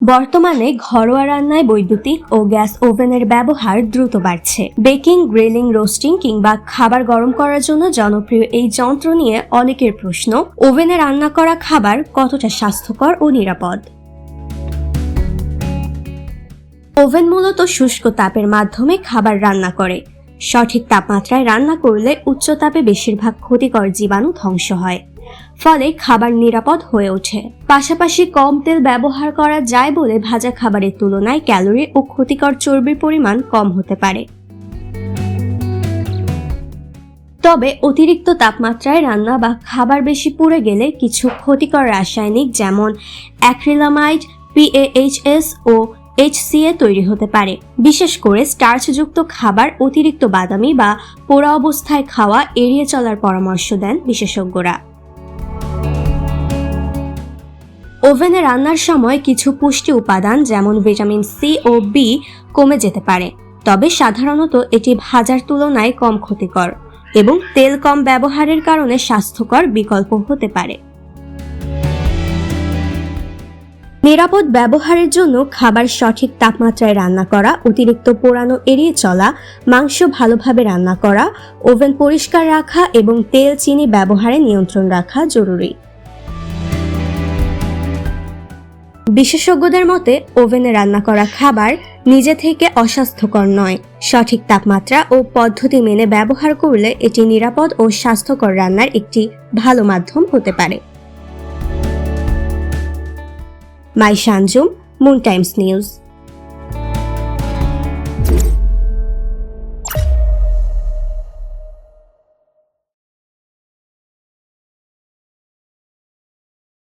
বর্তমানে ঘরোয়া রান্নায় বৈদ্যুতিক ও গ্যাস ওভেনের ব্যবহার দ্রুত বাড়ছে। বেকিং, গ্রিলিং, রোস্টিং কিংবা খাবার গরম করার জন্য জনপ্রিয় এই যন্ত্র নিয়ে অনেকের প্রশ্ন, ওভেনে রান্না করা খাবার কতটা স্বাস্থ্যকর ও নিরাপদ? ওভেন মূলত শুষ্ক তাপের মাধ্যমে খাবার রান্না করে। সঠিক তাপমাত্রায় রান্না করলে উচ্চ তাপে বেশিরভাগ ক্ষতিকর জীবাণু ধ্বংস হয়, ফলে খাবার নিরাপদ হয়ে ওঠে। পাশাপাশি কম তেল ব্যবহার করা যায় বলে ভাজা খাবারের তুলনায় ক্যালোরি ও ক্ষতিকর চর্বির পরিমাণ কম হতে পারে। তবে অতিরিক্ত তাপমাত্রায় রান্না বা খাবার বেশি পুড়ে গেলে কিছু ক্ষতিকর রাসায়নিক যেমন অ্যাক্রিলামাইড, PAHS ও HCA তৈরি হতে পারে। বিশেষ করে স্টার্চযুক্ত খাবার অতিরিক্ত বাদামি বা পোড়া অবস্থায় খাওয়া এড়িয়ে চলার পরামর্শ দেন বিশেষজ্ঞরা। ওভেনে রান্নার সময় কিছু পুষ্টি উপাদান যেমন ভিটামিন সি ও বি কমে যেতে পারে, তবে সাধারণত এটি ভাজার তুলনায় কম ক্ষতিকর এবং তেল কম ব্যবহারের কারণে স্বাস্থ্যকর বিকল্প হতে পারে। নিরাপদ ব্যবহারের জন্য খাবার সঠিক তাপমাত্রায় রান্না করা, অতিরিক্ত পোড়ানো এড়িয়ে চলা, মাংস ভালোভাবে রান্না করা, ওভেন পরিষ্কার রাখা এবং তেল, চিনি ব্যবহারে নিয়ন্ত্রণ রাখা জরুরি। বিশেষজ্ঞদের মতে ওভেনে রান্না করা খাবার নিজে থেকে অস্বাস্থ্যকর নয়। সঠিক তাপমাত্রা ও পদ্ধতি মেনে ব্যবহার করলে এটি নিরাপদ ও স্বাস্থ্যকর রান্নার একটি ভালো মাধ্যম হতে পারে। Maisha Anjum, moon Times news.